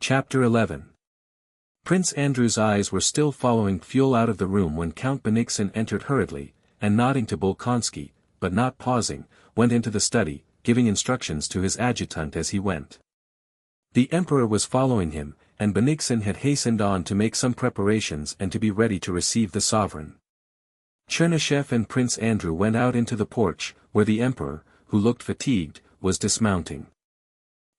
Chapter 11. Prince Andrew's eyes were still following Pfuel out of the room when Count Bennigsen entered hurriedly, and nodding to Bolkonsky, but not pausing, went into the study, giving instructions to his adjutant as he went. The Emperor was following him, and Bennigsen had hastened on to make some preparations and to be ready to receive the sovereign. Chernyshev and Prince Andrew went out into the porch, where the Emperor, who looked fatigued, was dismounting.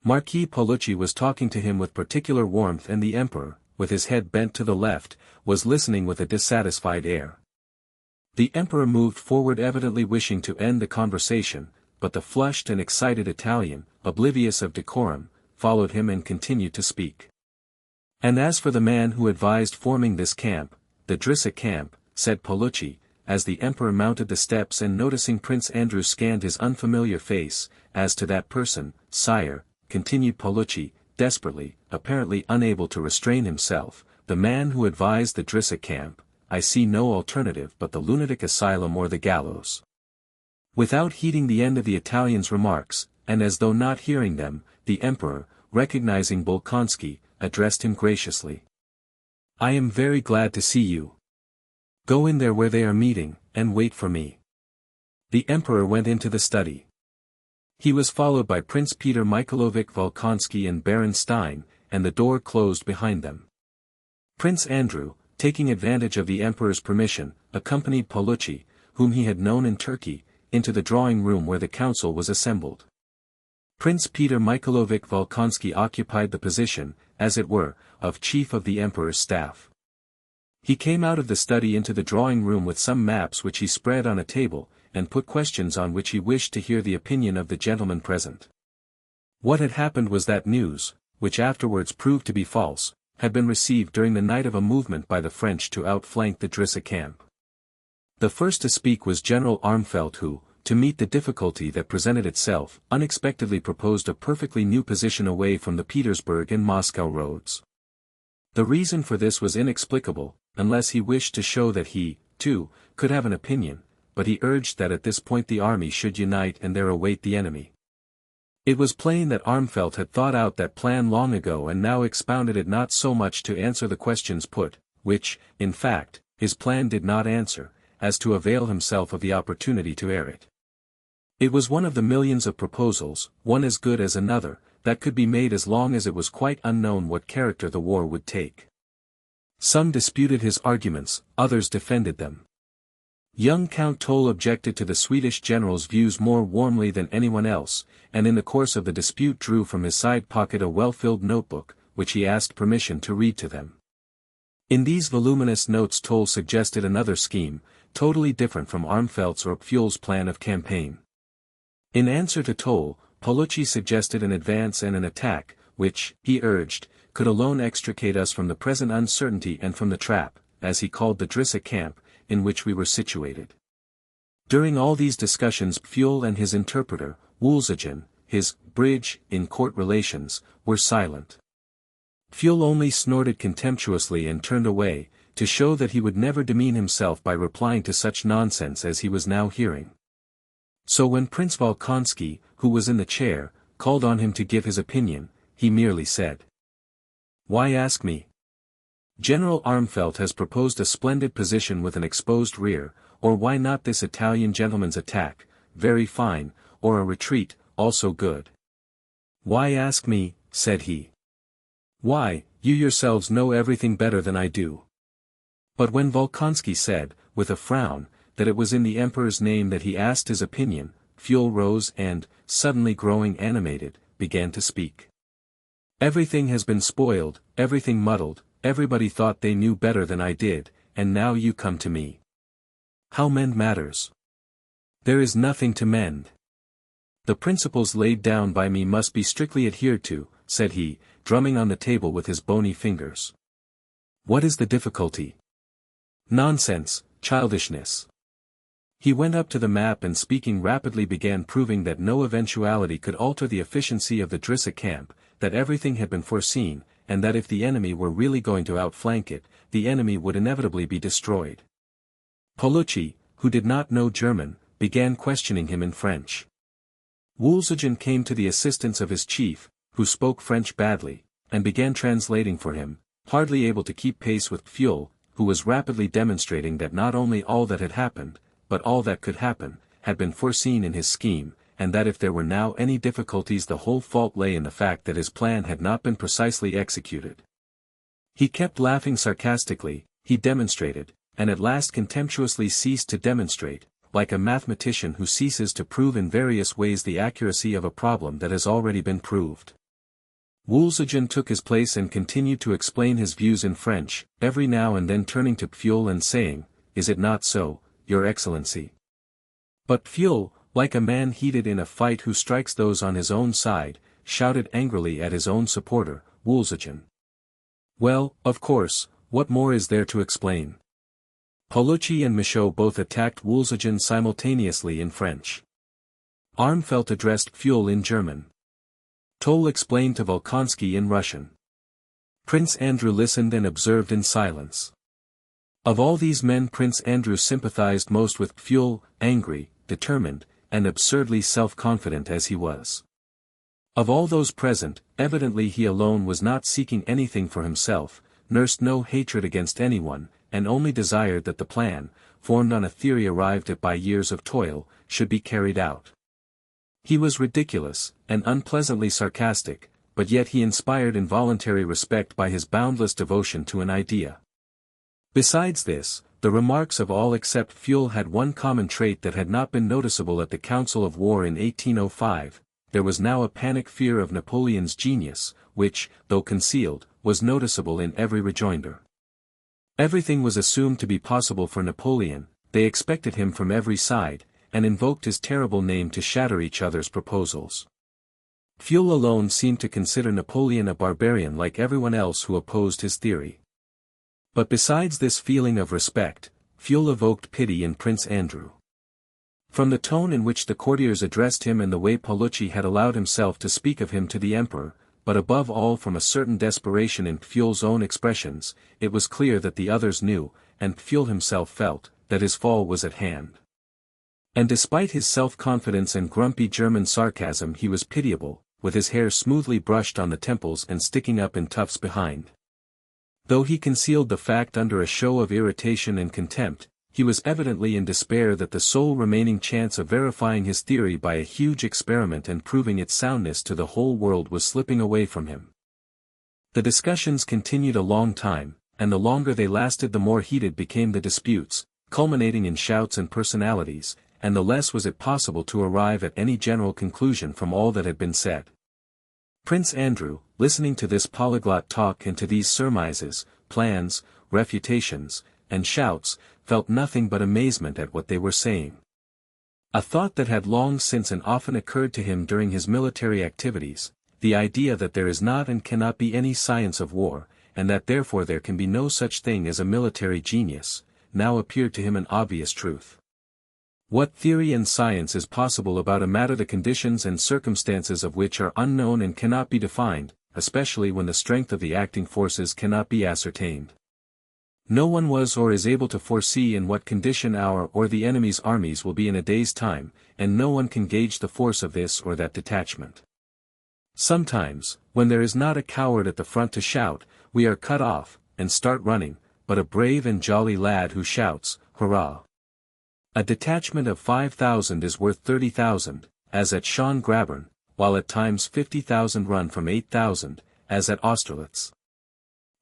Marquis Paulucci was talking to him with particular warmth, and the Emperor, with his head bent to the left, was listening with a dissatisfied air. The Emperor moved forward, evidently wishing to end the conversation, but the flushed and excited Italian, oblivious of decorum, followed him and continued to speak. "And as for the man who advised forming this camp, the Drissa camp," said Paulucci, as the Emperor mounted the steps and noticing Prince Andrew scanned his unfamiliar face, "as to that person, sire," continued Paulucci, desperately, apparently unable to restrain himself, "the man who advised the Drissa camp, I see no alternative but the lunatic asylum or the gallows." Without heeding the end of the Italian's remarks, and as though not hearing them, the Emperor, recognizing Bolkonsky, addressed him graciously. "I am very glad to see you. Go in there where they are meeting, and wait for me." The Emperor went into the study. He was followed by Prince Peter Mikhailovich Volkonsky and Baron Stein, and the door closed behind them. Prince Andrew, taking advantage of the Emperor's permission, accompanied Paulucci, whom he had known in Turkey, into the drawing room where the council was assembled. Prince Peter Mikhailovich Volkonsky occupied the position, as it were, of chief of the Emperor's staff. He came out of the study into the drawing room with some maps which he spread on a table, and put questions on which he wished to hear the opinion of the gentlemen present. What had happened was that news, which afterwards proved to be false, had been received during the night of a movement by the French to outflank the Drissa camp. The first to speak was General Armfeldt, who, to meet the difficulty that presented itself, unexpectedly proposed a perfectly new position away from the Petersburg and Moscow roads. The reason for this was inexplicable, unless he wished to show that he, too, could have an opinion, but he urged that at this point the army should unite and there await the enemy. It was plain that Armfeldt had thought out that plan long ago and now expounded it, not so much to answer the questions put, which, in fact, his plan did not answer, as to avail himself of the opportunity to air it. It was one of the millions of proposals, one as good as another, that could be made as long as it was quite unknown what character the war would take. Some disputed his arguments, others defended them. Young Count Toll objected to the Swedish general's views more warmly than anyone else, and in the course of the dispute drew from his side pocket a well-filled notebook, which he asked permission to read to them. In these voluminous notes Toll suggested another scheme, totally different from Armfeldt's or Pfuel's plan of campaign. In answer to Toll, Paulucci suggested an advance and an attack, which, he urged, could alone extricate us from the present uncertainty and from the trap, as he called the Drissa camp, in which we were situated. During all these discussions Pfuel and his interpreter, Woolsogin, his bridge in court relations, were silent. Pfuel only snorted contemptuously and turned away, to show that he would never demean himself by replying to such nonsense as he was now hearing. So when Prince Volkonsky, who was in the chair, called on him to give his opinion, he merely said, "Why ask me? General Armfeldt has proposed a splendid position with an exposed rear, or why not this Italian gentleman's attack, very fine, or a retreat, also good." "Why ask me?" said he. "Why, you yourselves know everything better than I do." But when Volkonsky said, with a frown, that it was in the Emperor's name that he asked his opinion, Pfuel rose and, suddenly growing animated, began to speak. "Everything has been spoiled, everything muddled, everybody thought they knew better than I did, and now you come to me. How mend matters? There is nothing to mend. The principles laid down by me must be strictly adhered to," said he, drumming on the table with his bony fingers. "What is the difficulty? Nonsense, childishness." He went up to the map and speaking rapidly began proving that no eventuality could alter the efficiency of the Drissa camp, that everything had been foreseen, and that if the enemy were really going to outflank it, the enemy would inevitably be destroyed. Paulucci, who did not know German, began questioning him in French. Woolsogin came to the assistance of his chief, who spoke French badly, and began translating for him, hardly able to keep pace with Pfuel, who was rapidly demonstrating that not only all that had happened, but all that could happen, had been foreseen in his scheme, and that if there were now any difficulties the whole fault lay in the fact that his plan had not been precisely executed. He kept laughing sarcastically, he demonstrated, and at last contemptuously ceased to demonstrate, like a mathematician who ceases to prove in various ways the accuracy of a problem that has already been proved. Woolsogin took his place and continued to explain his views in French, every now and then turning to Pfuel and saying, "Is it not so, Your Excellency?" But Pfuel, like a man heated in a fight who strikes those on his own side, shouted angrily at his own supporter, Woolsogin. Well, of course, what more is there to explain? Paulucci and Michaud both attacked Woolsogin simultaneously in French. Armfeldt addressed Pfuel in German. Toll explained to Volkonsky in Russian. Prince Andrew listened and observed in silence. Of all these men Prince Andrew sympathized most with Pfuel, angry, determined, and absurdly self-confident as he was. Of all those present, evidently he alone was not seeking anything for himself, nursed no hatred against anyone, and only desired that the plan, formed on a theory arrived at by years of toil, should be carried out. He was ridiculous, and unpleasantly sarcastic, but yet he inspired involuntary respect by his boundless devotion to an idea. Besides this, the remarks of all except Pfuel had one common trait that had not been noticeable at the Council of War in 1805, there was now a panic fear of Napoleon's genius, which, though concealed, was noticeable in every rejoinder. Everything was assumed to be possible for Napoleon, they expected him from every side, and invoked his terrible name to shatter each other's proposals. Pfuel alone seemed to consider Napoleon a barbarian like everyone else who opposed his theory. But besides this feeling of respect, Pfuel evoked pity in Prince Andrew. From the tone in which the courtiers addressed him and the way Paulucci had allowed himself to speak of him to the emperor, but above all from a certain desperation in Pfuel's own expressions, it was clear that the others knew, and Pfuel himself felt, that his fall was at hand. And despite his self-confidence and grumpy German sarcasm he was pitiable, with his hair smoothly brushed on the temples and sticking up in tufts behind. Though he concealed the fact under a show of irritation and contempt, he was evidently in despair that the sole remaining chance of verifying his theory by a huge experiment and proving its soundness to the whole world was slipping away from him. The discussions continued a long time, and the longer they lasted the more heated became the disputes, culminating in shouts and personalities, and the less was it possible to arrive at any general conclusion from all that had been said. Prince Andrew, listening to this polyglot talk and to these surmises, plans, refutations, and shouts, felt nothing but amazement at what they were saying. A thought that had long since and often occurred to him during his military activities, the idea that there is not and cannot be any science of war, and that therefore there can be no such thing as a military genius, now appeared to him an obvious truth. What theory and science is possible about a matter the conditions and circumstances of which are unknown and cannot be defined, especially when the strength of the acting forces cannot be ascertained? No one was or is able to foresee in what condition our or the enemy's armies will be in a day's time, and no one can gauge the force of this or that detachment. Sometimes, when there is not a coward at the front to shout, we are cut off, and start running, but a brave and jolly lad who shouts, "Hurrah!" A detachment of 5,000 is worth 30,000, as at Schön-Grabern, while at times 50,000 run from 8,000, as at Austerlitz.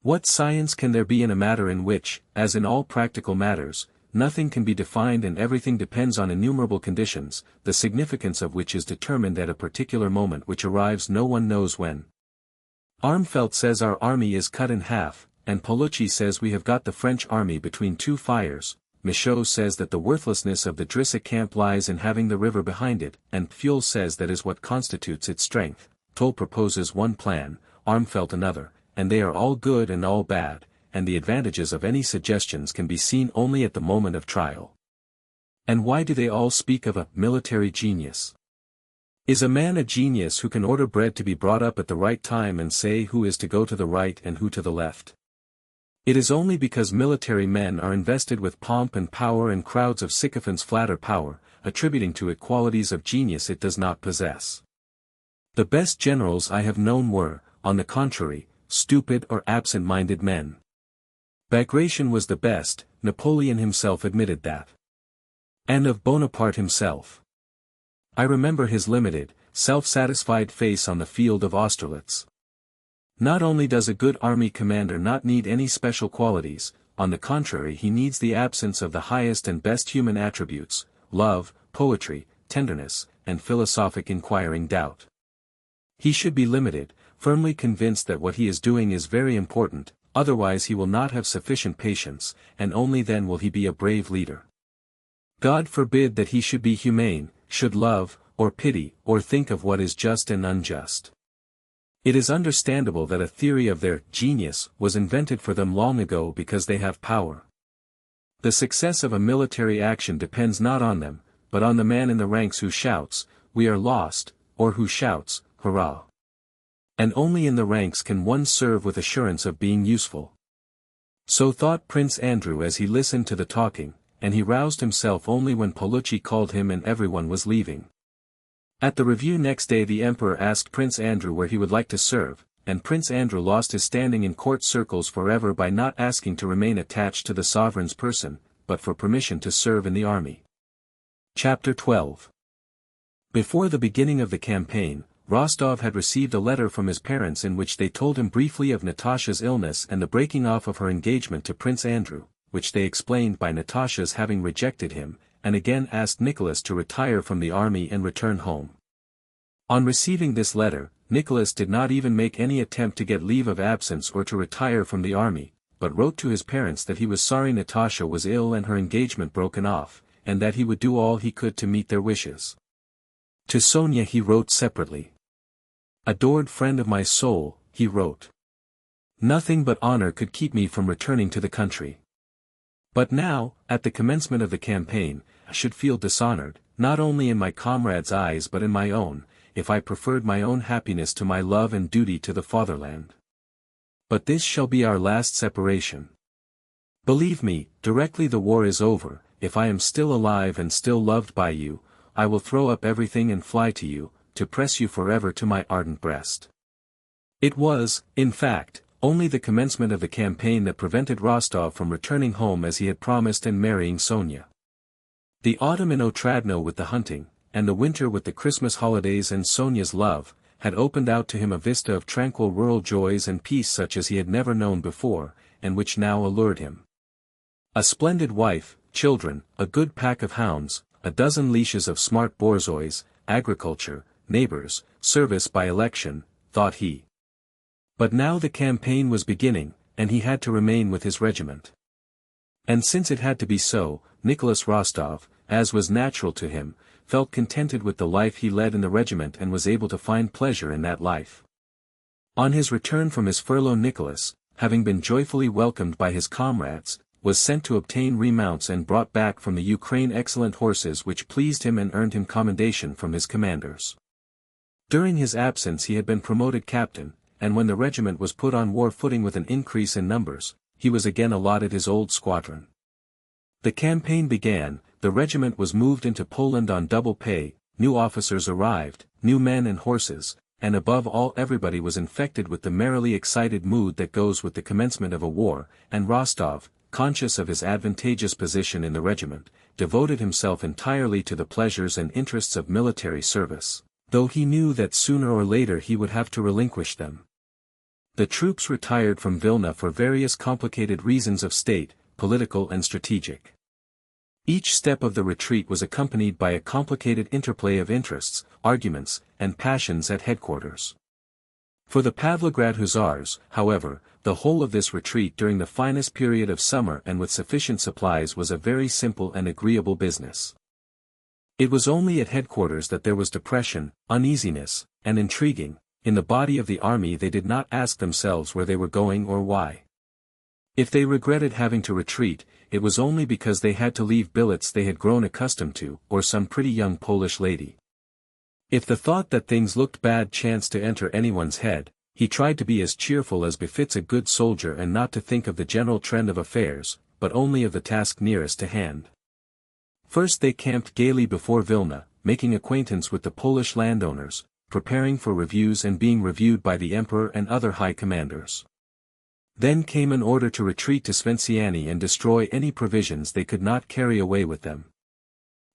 What science can there be in a matter in which, as in all practical matters, nothing can be defined and everything depends on innumerable conditions, the significance of which is determined at a particular moment which arrives no one knows when? Armfeldt says our army is cut in half, and Paulucci says we have got the French army between two fires. Michaud says that the worthlessness of the Drissa camp lies in having the river behind it, and Pfuel says that is what constitutes its strength. Toll proposes one plan, Armfeldt another, and they are all good and all bad, and the advantages of any suggestions can be seen only at the moment of trial. And why do they all speak of a military genius? Is a man a genius who can order bread to be brought up at the right time and say who is to go to the right and who to the left? It is only because military men are invested with pomp and power and crowds of sycophants flatter power, attributing to it qualities of genius it does not possess. The best generals I have known were, on the contrary, stupid or absent-minded men. Bagration was the best, Napoleon himself admitted that. And of Bonaparte himself. I remember his limited, self-satisfied face on the field of Austerlitz. Not only does a good army commander not need any special qualities, on the contrary he needs the absence of the highest and best human attributes, love, poetry, tenderness, and philosophic inquiring doubt. He should be limited, firmly convinced that what he is doing is very important, otherwise he will not have sufficient patience, and only then will he be a brave leader. God forbid that he should be humane, should love, or pity, or think of what is just and unjust. It is understandable that a theory of their genius was invented for them long ago because they have power. The success of a military action depends not on them, but on the man in the ranks who shouts, "We are lost," or who shouts, "Hurrah!" And only in the ranks can one serve with assurance of being useful. So thought Prince Andrew as he listened to the talking, and he roused himself only when Paulucci called him and everyone was leaving. At the review next day the Emperor asked Prince Andrew where he would like to serve, and Prince Andrew lost his standing in court circles forever by not asking to remain attached to the sovereign's person, but for permission to serve in the army. Chapter 12. Before the beginning of the campaign, Rostov had received a letter from his parents in which they told him briefly of Natasha's illness and the breaking off of her engagement to Prince Andrew, which they explained by Natasha's having rejected him, and again asked Nicholas to retire from the army and return home. On receiving this letter, Nicholas did not even make any attempt to get leave of absence or to retire from the army, but wrote to his parents that he was sorry Natasha was ill and her engagement broken off, and that he would do all he could to meet their wishes. To Sonia he wrote separately. "Adored friend of my soul," he wrote. "Nothing but honor could keep me from returning to the country. But now, at the commencement of the campaign, I should feel dishonored, not only in my comrades' eyes but in my own, if I preferred my own happiness to my love and duty to the fatherland. But this shall be our last separation. Believe me, directly the war is over, if I am still alive and still loved by you, I will throw up everything and fly to you, to press you forever to my ardent breast." It was, in fact, only the commencement of the campaign that prevented Rostov from returning home as he had promised and marrying Sonia. The autumn in Otradno with the hunting, and the winter with the Christmas holidays and Sonia's love, had opened out to him a vista of tranquil rural joys and peace such as he had never known before, and which now allured him. A splendid wife, children, a good pack of hounds, a dozen leashes of smart borzois, agriculture, neighbors, service by election, thought he. But now the campaign was beginning, and he had to remain with his regiment. And since it had to be so, Nicholas Rostov, as was natural to him, felt contented with the life he led in the regiment and was able to find pleasure in that life. On his return from his furlough Nicholas, having been joyfully welcomed by his comrades, was sent to obtain remounts and brought back from the Ukraine excellent horses which pleased him and earned him commendation from his commanders. During his absence he had been promoted captain, and when the regiment was put on war footing with an increase in numbers, he was again allotted his old squadron. The campaign began, the regiment was moved into Poland on double pay, new officers arrived, new men and horses, and above all everybody was infected with the merrily excited mood that goes with the commencement of a war, and Rostov, conscious of his advantageous position in the regiment, devoted himself entirely to the pleasures and interests of military service, though he knew that sooner or later he would have to relinquish them. The troops retired from Vilna for various complicated reasons of state, political and strategic. Each step of the retreat was accompanied by a complicated interplay of interests, arguments, and passions at headquarters. For the Pavlograd Hussars, however, the whole of this retreat during the finest period of summer and with sufficient supplies was a very simple and agreeable business. It was only at headquarters that there was depression, uneasiness, and intriguing. In the body of the army they did not ask themselves where they were going or why. If they regretted having to retreat, it was only because they had to leave billets they had grown accustomed to, or some pretty young Polish lady. If the thought that things looked bad chanced to enter anyone's head, he tried to be as cheerful as befits a good soldier and not to think of the general trend of affairs, but only of the task nearest to hand. First they camped gaily before Vilna, making acquaintance with the Polish landowners, preparing for reviews and being reviewed by the emperor and other high commanders. Then came an order to retreat to Sventsyani and destroy any provisions they could not carry away with them.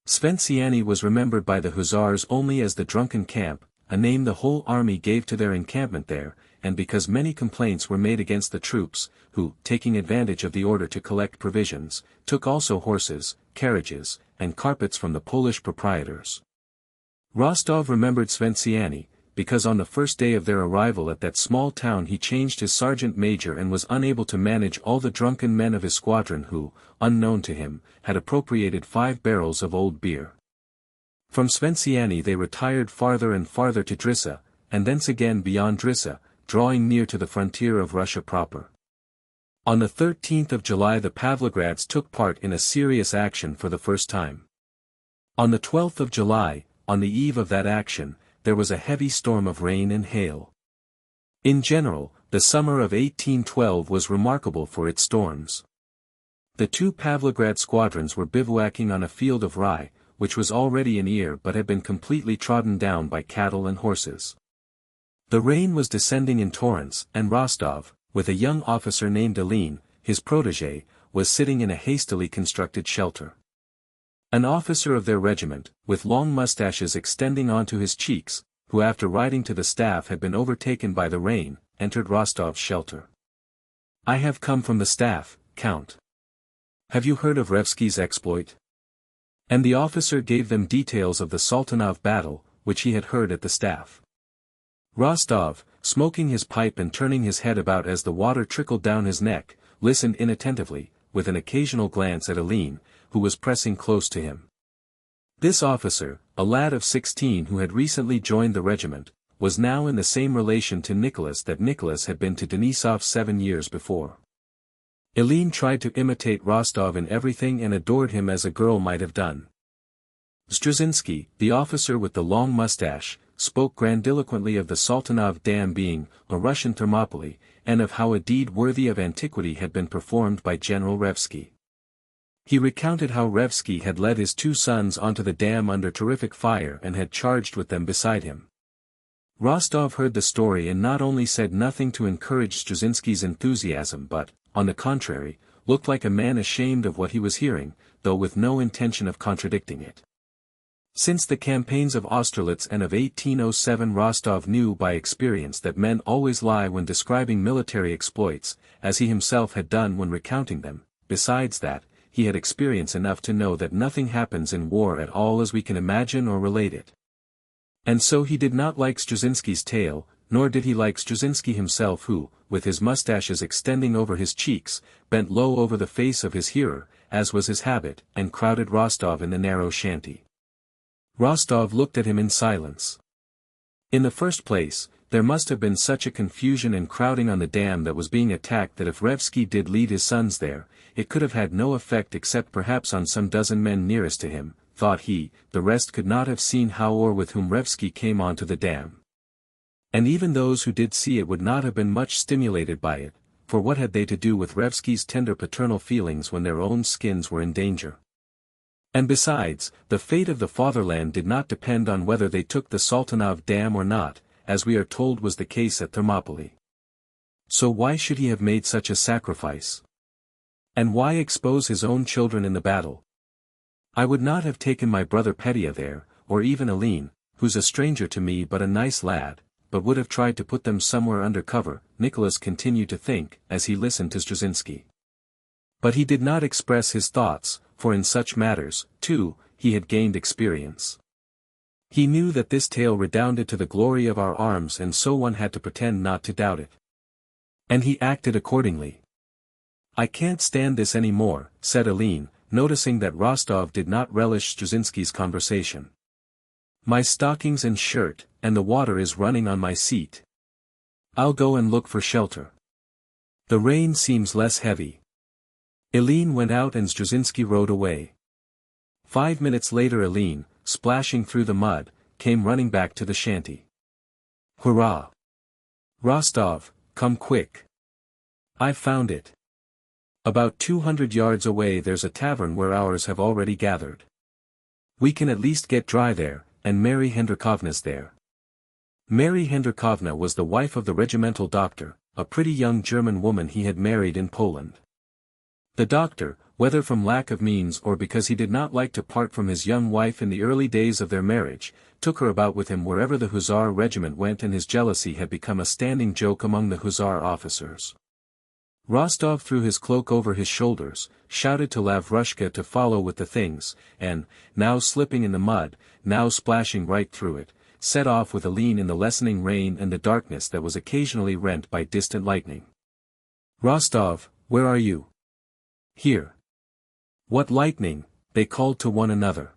Sventsyani was remembered by the hussars only as the drunken camp, a name the whole army gave to their encampment there, and because many complaints were made against the troops, who, taking advantage of the order to collect provisions, took also horses, carriages, and carpets from the Polish proprietors. Rostov remembered Sventsyani, because on the first day of their arrival at that small town he changed his sergeant major and was unable to manage all the drunken men of his squadron who, unknown to him, had appropriated 5 barrels of old beer. From Sventsyani they retired farther and farther to Drissa, and thence again beyond Drissa, drawing near to the frontier of Russia proper. On the 13th of July the Pavlograds took part in a serious action for the first time. On the 12th of July, on the eve of that action, there was a heavy storm of rain and hail. In general, the summer of 1812 was remarkable for its storms. The 2 Pavlograd squadrons were bivouacking on a field of rye, which was already in ear but had been completely trodden down by cattle and horses. The rain was descending in torrents, and Rostov, with a young officer named Aline, his protégé, was sitting in a hastily constructed shelter. An officer of their regiment, with long mustaches extending onto his cheeks, who after riding to the staff had been overtaken by the rain, entered Rostov's shelter. "I have come from the staff, Count. Have you heard of Revsky's exploit?" And the officer gave them details of the Sultanov battle, which he had heard at the staff. Rostov, smoking his pipe and turning his head about as the water trickled down his neck, listened inattentively, with an occasional glance at Aline, who was pressing close to him. This officer, a lad of 16 who had recently joined the regiment, was now in the same relation to Nicholas that Nicholas had been to Denisov 7 years before. Aline tried to imitate Rostov in everything and adored him as a girl might have done. Struzinski, the officer with the long mustache, spoke grandiloquently of the Sultanov Dam being a Russian Thermopylae, and of how a deed worthy of antiquity had been performed by General Revsky. He recounted how Revsky had led his 2 sons onto the dam under terrific fire and had charged with them beside him. Rostov heard the story and not only said nothing to encourage Struzinski's enthusiasm but, on the contrary, looked like a man ashamed of what he was hearing, though with no intention of contradicting it. Since the campaigns of Austerlitz and of 1807 Rostov knew by experience that men always lie when describing military exploits, as he himself had done when recounting them. Besides that, he had experience enough to know that nothing happens in war at all as we can imagine or relate it. And so he did not like Struzinski's tale, nor did he like Struzinski himself who, with his mustaches extending over his cheeks, bent low over the face of his hearer, as was his habit, and crowded Rostov in the narrow shanty. Rostov looked at him in silence. In the first place, there must have been such a confusion and crowding on the dam that was being attacked that if Revsky did lead his sons there, it could have had no effect except perhaps on some dozen men nearest to him, thought he, the rest could not have seen how or with whom Revsky came onto the dam. And even those who did see it would not have been much stimulated by it, for what had they to do with Revsky's tender paternal feelings when their own skins were in danger? And besides, the fate of the fatherland did not depend on whether they took the Sultanov Dam or not, as we are told was the case at Thermopylae. So why should he have made such a sacrifice? And why expose his own children in the battle? I would not have taken my brother Petya there, or even Aline, who's a stranger to me but a nice lad, but would have tried to put them somewhere under cover, Nicholas continued to think, as he listened to Struzinski. But he did not express his thoughts, for in such matters, too, he had gained experience. He knew that this tale redounded to the glory of our arms and so one had to pretend not to doubt it. And he acted accordingly. "I can't stand this any more," said Aline, noticing that Rostov did not relish Struzinski's conversation. "My stockings and shirt, and the water is running on my seat. I'll go and look for shelter. The rain seems less heavy." Aline went out and Struzinski rode away. 5 minutes later Aline, splashing through the mud, came running back to the shanty. "Hurrah! Rostov, come quick. I've found it. About 200 yards away there's a tavern where ours have already gathered. We can at least get dry there, and Mary Hendrikovna's there. Mary Hendrikovna was the wife of the regimental doctor, a pretty young German woman he had married in Poland. The doctor, whether from lack of means or because he did not like to part from his young wife in the early days of their marriage, took her about with him wherever the Hussar regiment went, and his jealousy had become a standing joke among the Hussar officers. Rostov threw his cloak over his shoulders, shouted to Lavrushka to follow with the things, and, now slipping in the mud, now splashing right through it, set off with Aline in the lessening rain and the darkness that was occasionally rent by distant lightning. "Rostov, where are you?" "Here." "What lightning?" they called to one another.